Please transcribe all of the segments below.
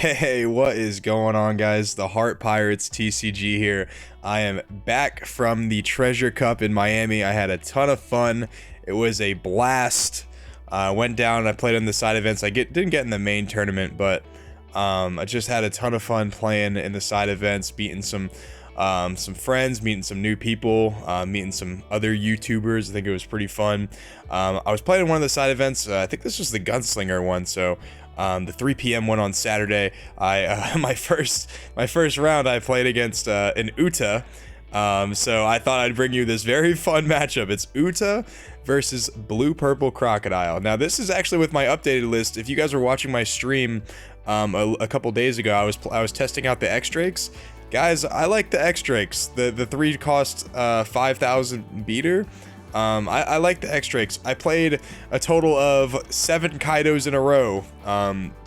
Hey, what is going on, guys? The Heart Pirates TCG here. I am back from the Treasure Cup in Miami. I had a ton of fun. It was a blast. Went down and I played in the side events. Didn't get in the main tournament, but I just had a ton of fun playing in the side events, beating some friends, meeting some new people, meeting some other YouTubers. I think it was pretty fun. I was playing in one of the side events. I think this was the Gunslinger one, so the 3 p.m. one on Saturday. My first round I played against an Uta. So I thought I'd bring you this very fun matchup. It's Uta versus Blue Purple Crocodile. Now this is actually with my updated list. If you guys were watching my stream a couple days ago, I was testing out the X-Drakes. Guys, I like the X-Drakes. The 3 cost 5,000 beater. I like the X-Drakes. I played a total of 7 Kaidos in a row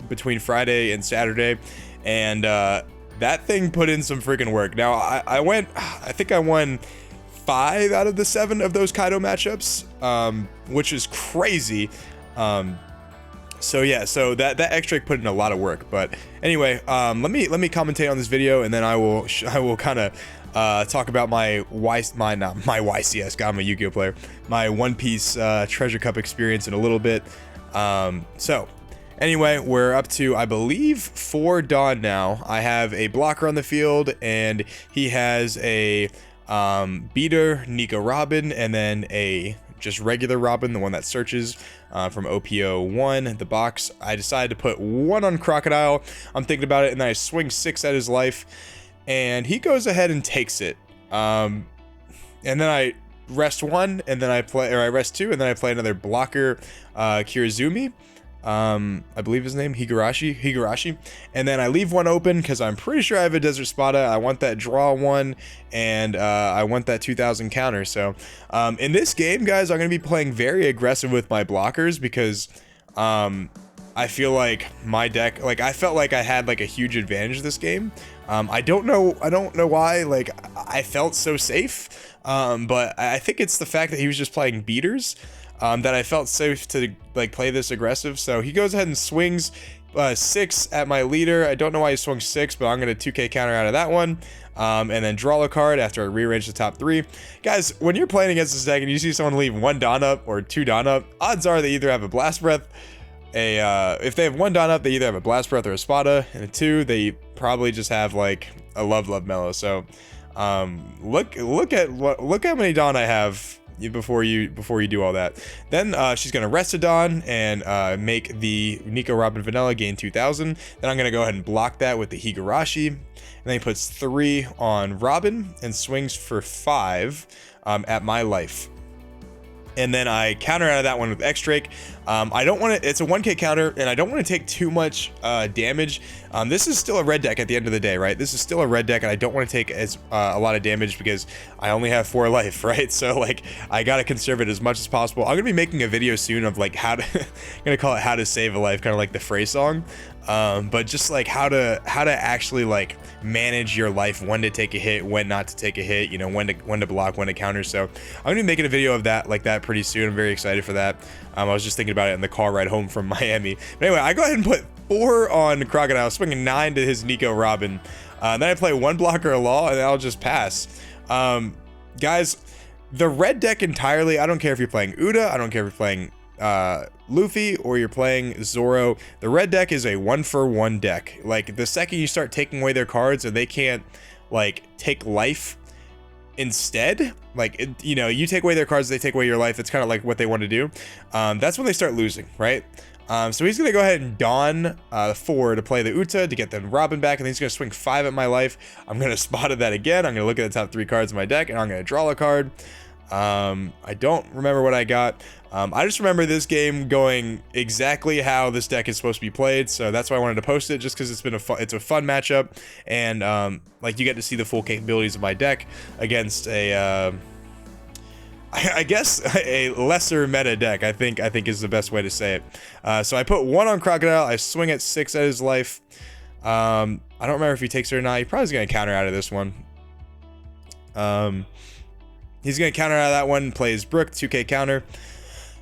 between Friday and Saturday, and that thing put in some freaking work. Now, I think I won 5 out of the 7 of those Kaido matchups, which is crazy. So yeah, so that X-Drake put in a lot of work. But anyway, let me commentate on this video, and then I will kind of talk about my YCS. God, I'm a Yu-Gi-Oh player. My One Piece Treasure Cup experience in a little bit. So anyway, we're up to, I believe, 4 Dawn now. I have a blocker on the field, and he has a beater Nico Robin, and then a just regular Robin, the one that searches from OPO1, the box. I decided to put 1 on Crocodile. I'm thinking about it, and then I swing 6 at his life, and he goes ahead and takes it. And then I rest 1, and then I rest 2, and then I play another blocker, Kirizumi. I believe his name, Higurashi, and then I leave 1 open because I'm pretty sure I have a Desert Spada. I want that draw 1, and I want that 2,000 counter. So in this game, guys, I'm going to be playing very aggressive with my blockers because I feel like my deck, like, I felt like I had like a huge advantage this game. I don't know why, like, I felt so safe, but I think it's the fact that he was just playing beaters. That I felt safe to like play this aggressive. So he goes ahead and swings 6 at my leader. I don't know why he swung 6, but I'm gonna 2k counter out of that one, and then draw a card after I rearrange the top 3. Guys, when you're playing against this deck and you see someone leave 1 Dawn up or 2 Dawn up, odds are they either have a Blast Breath, if they have 1 Dawn up, they either have a Blast Breath or a Spada, and a 2, they probably just have like a Love Mellow. So look how many Dawn I have before you do all that. Then she's gonna rest a Dawn and make the Nico Robin Vanilla gain 2,000. Then I'm gonna go ahead and block that with the Higurashi, and then he puts 3 on Robin and swings for 5 at my life. And then I counter out of that one with X-Drake. I don't want to, it's a 1k counter, and I don't want to take too much damage. This is still a red deck at the end of the day, right? This is still a red deck, and I don't want to take as a lot of damage because I only have 4 life, right? So like, I gotta conserve it as much as possible. I'm gonna be making a video soon of like how to, I'm gonna call it how to save a life, kind of like the Frey song. But just like how to actually like manage your life, when to take a hit, when not to take a hit, you know, when to block, when to counter. So I'm gonna be making a video of that like that pretty soon. I'm very excited for that. I was just thinking about it in the car ride home from Miami. But anyway, I go ahead and put 4 on Crocodile, swinging 9 to his Nico Robin. Then I play 1 blocker a Law, and then I'll just pass. Guys, the red deck entirely, I don't care if you're playing Uda, I don't care if you're playing Luffy or you're playing Zoro, the red deck is a 1-for-1 deck. Like, the second you start taking away their cards and they can't like take life instead, like, you know, you take away their cards, they take away your life, it's kind of like what they want to do. That's when they start losing, right? So he's gonna go ahead and Dawn 4 to play the Uta to get the Robin back, and then he's gonna swing 5 at my life. I'm gonna spot that again. I'm gonna look at the top 3 cards of my deck, and I'm gonna draw a card. I don't remember what I got. I just remember this game going exactly how this deck is supposed to be played, so that's why I wanted to post it, just because it's a fun matchup, and like, you get to see the full capabilities of my deck against a I guess a lesser meta deck. I think is the best way to say it. So I put 1 on Crocodile. I swing at 6 at his life. I don't remember if he takes it or not. He probably is gonna counter out of this one. He's gonna counter out of that one. Plays Brook, 2k counter.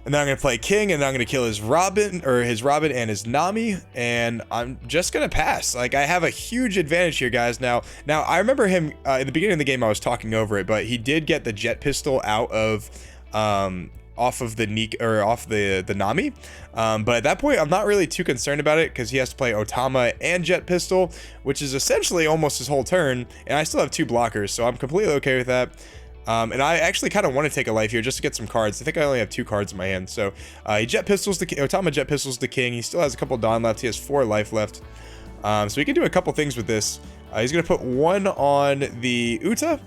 And then I'm going to play King, and then I'm going to kill his Robin and his Nami, and I'm just going to pass. Like, I have a huge advantage here, guys. Now I remember him, in the beginning of the game, I was talking over it, but he did get the jet pistol out of, off of the Nami. But at that point, I'm not really too concerned about it, because he has to play Otama and jet pistol, which is essentially almost his whole turn, and I still have 2 blockers, so I'm completely okay with that. And I actually kind of want to take a life here just to get some cards. I think I only have 2 cards in my hand. So he jet pistols the Otama jet pistols the King. He still has a couple Dawn left. He has 4 life left. So he can do a couple things with this. He's going to put 1 on the Uta,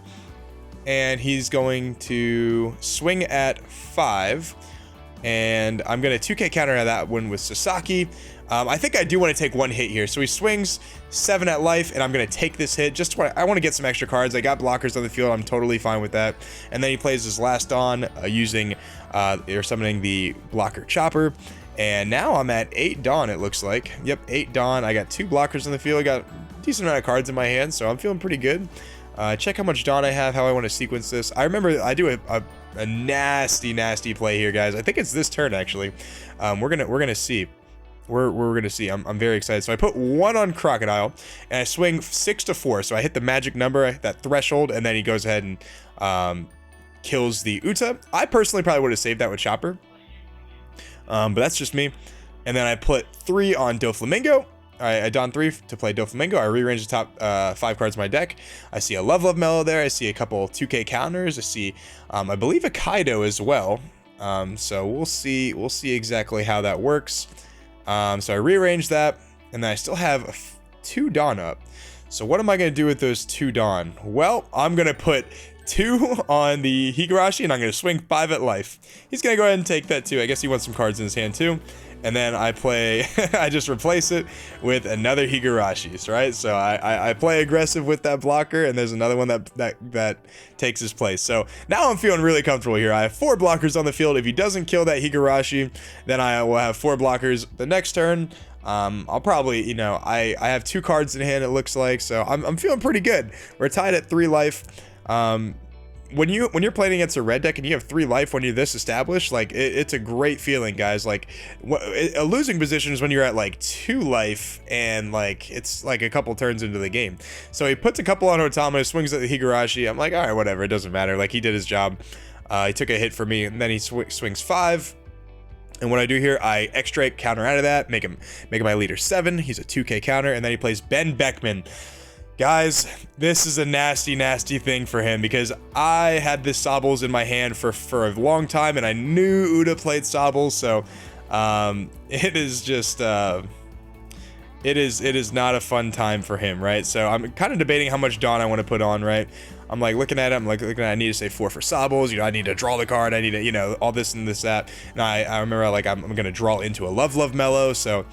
and he's going to swing at 5. And I'm going to 2k counter that one with Sasaki. I think I do want to take 1 hit here. So he swings 7 at life, and I'm going to take this hit. I want to get some extra cards. I got blockers on the field. I'm totally fine with that. And then he plays his last Dawn using or summoning the blocker Chopper. And now I'm at 8 Dawn, it looks like. Yep, 8 Dawn. I got 2 blockers on the field. I got a decent amount of cards in my hand, so I'm feeling pretty good. Check how much Dawn I have, how I want to sequence this. I remember I do a nasty play here, guys. I think it's this turn, actually. We're gonna see. We're gonna see. I'm very excited. So I put 1 on Crocodile, and I swing 6 to 4. So I hit the magic number, that threshold, and then he goes ahead and kills the Uta. I personally probably would have saved that with Chopper, but that's just me. And then I put 3 on Doflamingo. I Dawn 3 to play Doflamingo. I rearrange the top 5 cards of my deck. I see a Love Mellow there. I see a couple 2k counters. I see, I believe, a Kaido as well. So we'll see exactly how that works. So I rearrange that, and then I still have 2 Dawn up. So what am I going to do with those 2 Dawn? Well, I'm going to put 2 on the Higurashi, and I'm going to swing 5 at life. He's going to go ahead and take that too. I guess he wants some cards in his hand too. And then I play, I just replace it with another Higurashis, right? So I play aggressive with that blocker, and there's another one that takes his place. So now I'm feeling really comfortable here. I have 4 blockers on the field. If he doesn't kill that Higurashi, then I will have 4 blockers the next turn. I'll probably, I have 2 cards in hand, it looks like, so I'm feeling pretty good. We're tied at 3 life. When you're playing against a red deck and you have 3 life when you're this established, like it's a great feeling, guys. Like a losing position is when you're at like 2 life and like it's like a couple turns into the game. So he puts a couple on Otama, swings at the Higurashi. I'm like, all right, whatever, it doesn't matter. Like, he did his job. He took a hit for me, and then he swings 5. And what I do here, I extract counter out of that, make him my leader 7. He's a 2k counter, and then he plays Ben Beckman. Guys, this is a nasty thing for him, because I had this Sobbles in my hand for a long time, and I knew Uda played Sobbles, so it is just it is not a fun time for him, right? So I'm kind of debating how much Dawn I want to put on, right? I'm like looking at it, I need to say 4 for Sobbles, I need to draw the card, I need to, all this and this, that. And I remember, like, I'm gonna draw into a Love Mellow, so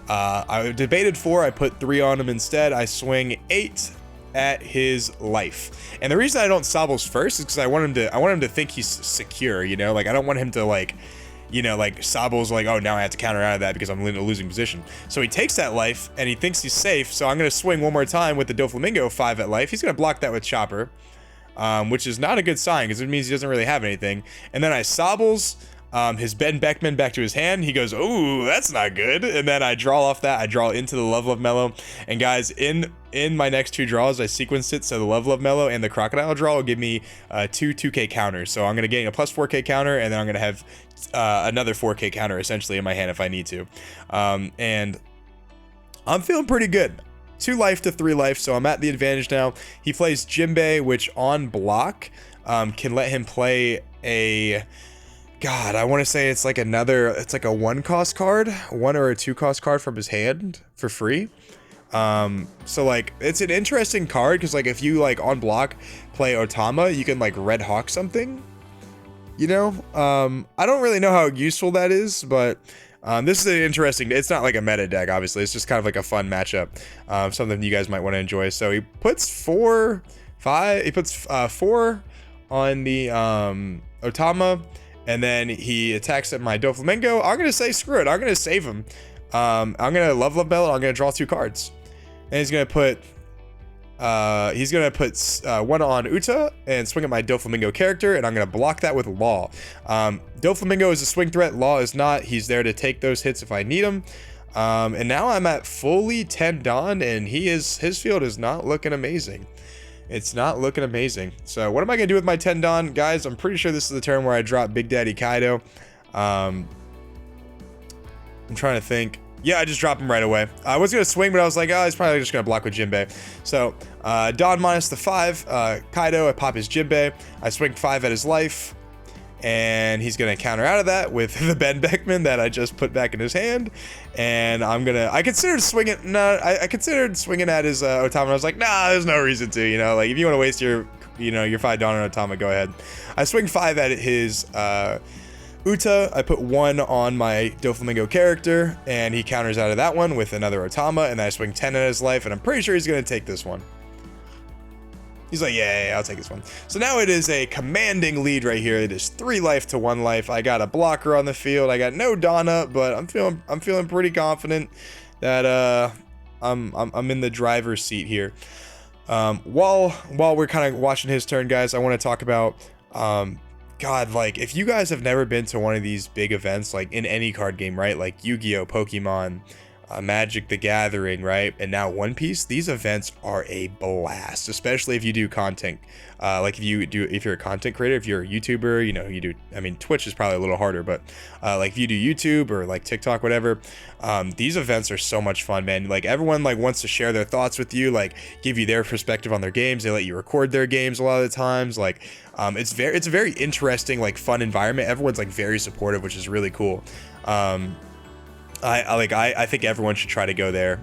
I debated 4, I put 3 on him instead. I swing 8 at his life. And the reason I don't Sobbles first is because I want him to think he's secure, like I don't want him to like Sobbles like, oh, now I have to counter out of that because I'm in a losing position. So he takes that life and he thinks he's safe. So I'm gonna swing one more time with the Doflamingo 5 at life. He's gonna block that with Chopper, which is not a good sign because it means he doesn't really have anything. And then I Sobbles his Ben Beckman back to his hand. He goes, "Ooh, that's not good." And then I draw off that. I draw into the Love Mellow. And guys, in my next 2 draws, I sequenced it so the Love Mellow and the Crocodile draw will give me 2k counters. So I'm gonna gain a plus 4k counter, and then I'm gonna have another 4k counter essentially in my hand if I need to. And I'm feeling pretty good. 2 life to 3 life, so I'm at the advantage now. He plays Jinbei, which on block can let him play a... God, I want to say it's like a 1 cost card, 1 or a 2 cost card from his hand for free. So like, it's an interesting card because like if you like on block play Otama, you can like Red Hawk something, I don't really know how useful that is, but this is an interesting, it's not like a meta deck, obviously, it's just kind of like a fun matchup, something you guys might want to enjoy. So he puts 4 on the Otama, and then he attacks at my Doflamingo. I'm gonna say screw it, I'm gonna save him. I'm gonna Love Bell, I'm gonna draw 2 cards. And he's gonna put He's gonna put one on Uta and swing at my Doflamingo character, and I'm gonna block that with Law. Doflamingo is a swing threat, Law is not. He's there to take those hits if I need him. And now I'm at fully 10 Don, and his field is not looking amazing. It's not looking amazing. So what am I gonna do with my 10 Don? Guys, I'm pretty sure this is the turn where I drop Big Daddy Kaido. I'm trying to think. Yeah, I just dropped him right away. I was going to swing, but I was like, oh, he's probably just going to block with Jinbei. So, Don minus the 5. Kaido, I pop his Jinbei. I swing 5 at his life. And he's going to counter out of that with the Ben Beckman that I just put back in his hand. And I considered swinging, I considered swinging at his Otama. I was like, nah, there's no reason to, you know, like if you want to waste your 5 Don on Otama, go ahead. I swing 5 at his, Uta, I put 1 on my Doflamingo character, and he counters out of that one with another Otama, and then I swing 10 at his life, and I'm pretty sure he's going to take this one. He's like, yeah, I'll take this one. So now it is a commanding lead right here. It is 3 life to 1 life. I got a blocker on the field. I got no Donna, but I'm feeling pretty confident that I'm in the driver's seat here. While we're kind of watching his turn, guys, I want to talk about God, like, if you guys have never been to one of these big events, like, in any card game, right, like Yu-Gi-Oh!, Pokemon, Magic the Gathering, right, and now One Piece, these events are a blast, especially if you do content, like if you're a content creator, if you're a YouTuber, you know, I mean, Twitch is probably a little harder, but, like, if you do YouTube or, like, TikTok, whatever, these events are so much fun, man. Like, everyone, like, wants to share their thoughts with you, like, give you their perspective on their games. They let you record their games a lot of the times, like, it's a very interesting, like, fun environment. Everyone's, like, very supportive, which is really cool. I think everyone should try to go there.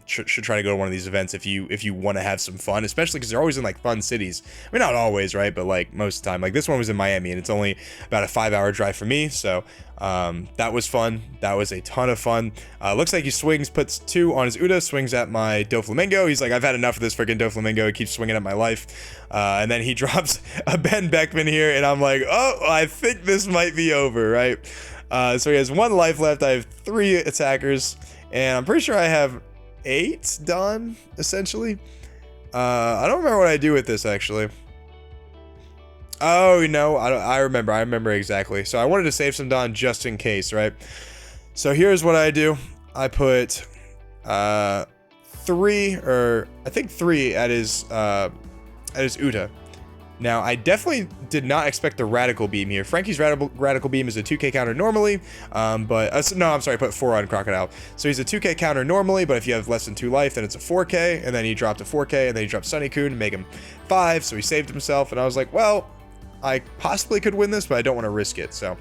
Should try to go to one of these events if you want to have some fun, especially because they're always in, like, fun cities. I mean, not always, right, but, like, most of the time. Like, this one was in Miami, and it's only about a 5-hour drive for me, so that was fun. That was a ton of fun. Looks like he swings, puts 2 on his Uta, swings at my Doflamingo. He's like, I've had enough of this freaking Doflamingo. He keeps swinging at my life. And then he drops a Ben Beckman here, and I'm like, oh, I think this might be over, right? So he has 1 life left. I have 3 attackers, and I'm pretty sure I have 8 done, essentially. I don't remember what I do with this, actually. Oh, no, I remember exactly. So I wanted to save some Don just in case, right? So here's what I do. I put 3 at his Uta. Now, I definitely did not expect the Radical Beam here. Frankie's Radical Beam is a 2k counter normally, no, I'm sorry, I put 4 on Crocodile. So he's a 2k counter normally, but if you have less than 2 life, then it's a 4k, and then he dropped a 4k, and then he dropped Sunny-kun to make him 5, so he saved himself, and I was like, well, I possibly could win this, but I don't want to risk it, so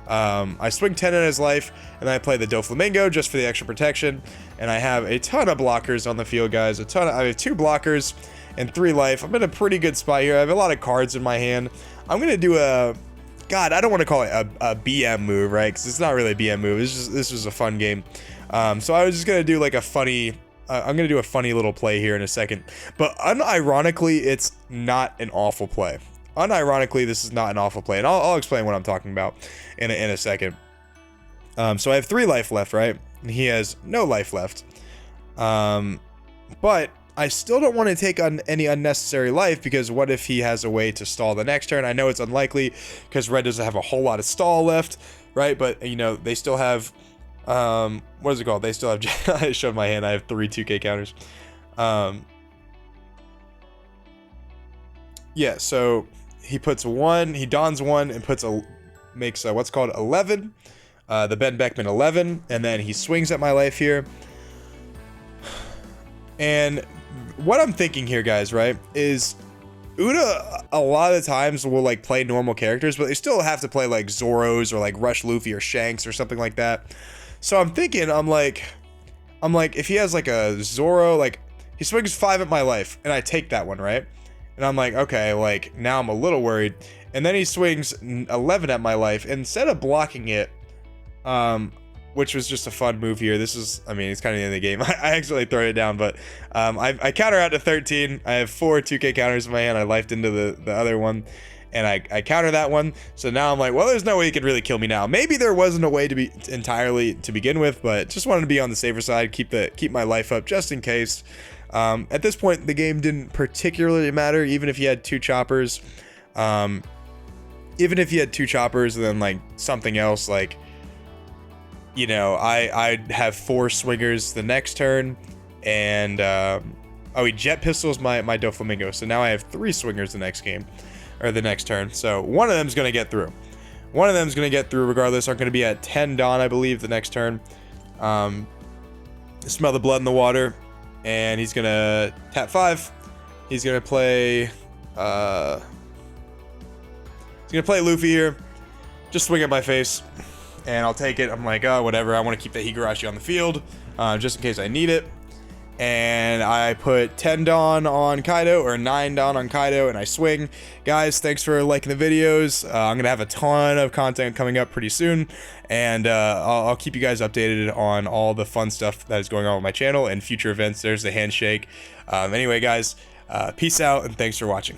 I swing 10 in his life, and then I play the Doflamingo just for the extra protection, and I have a ton of blockers on the field, guys. I have 2 blockers and 3 life. I'm in a pretty good spot here. I have a lot of cards in my hand. I'm gonna do God, I don't want to call it a BM move, right? Because it's not really a BM move. This was a fun game. So I was just gonna do like a funny. I'm gonna do a funny little play here in a second. But unironically, it's not an awful play. Unironically, this is not an awful play, and I'll explain what I'm talking about in a second. So I have 3 life left, right? And he has no life left. But I still don't want to take on any unnecessary life, because what if he has a way to stall the next turn? I know it's unlikely because red doesn't have a whole lot of stall left, right? But, you know, they still have, what is it called? They still have, I showed my hand, I have 3 2k counters. Yeah, so he puts 1, he dons 1 and makes what's called 11, the Ben Beckman 11, and then he swings at my life here. And what I'm thinking here, guys, right, is Uta a lot of the times will, like, play normal characters, but they still have to play, like, Zoros or, like, Rush Luffy or Shanks or something like that. So I'm thinking, I'm like, if he has, like, a Zoro, like, he swings 5 at my life, and I take that one, right? And I'm like, okay, like, now I'm a little worried. And then he swings 11 at my life. Instead of blocking it, which was just a fun move here. This is, I mean, it's kind of the end of the game. I accidentally throw it down, but I counter out to 13. I have 4 2k counters in my hand. I lifed into the other one, and I counter that one. So now I'm like, well, there's no way he could really kill me now. Maybe there wasn't a way to be entirely to begin with, but just wanted to be on the safer side, keep my life up just in case. At this point, the game didn't particularly matter, even if you had 2 choppers. Even if you had 2 choppers and then like something else, like, you know, I'd have 4 swingers the next turn, and oh, he jet pistols my Doflamingo, so now I have 3 swingers the next game, or the next turn. So one of them's gonna get through. One of them's gonna get through regardless. I'm gonna be at 10 Dawn, I believe, the next turn. Smell the blood in the water, and he's gonna tap 5. He's gonna play Luffy here. Just swing at my face, and I'll take it. I'm like, oh, whatever. I want to keep that Higurashi on the field, just in case I need it. And I put 10 Dawn on Kaido, or 9 Dawn on Kaido, and I swing. Guys, thanks for liking the videos. I'm gonna have a ton of content coming up pretty soon, and I'll keep you guys updated on all the fun stuff that is going on with my channel and future events. There's the handshake. Anyway, guys, peace out, and thanks for watching.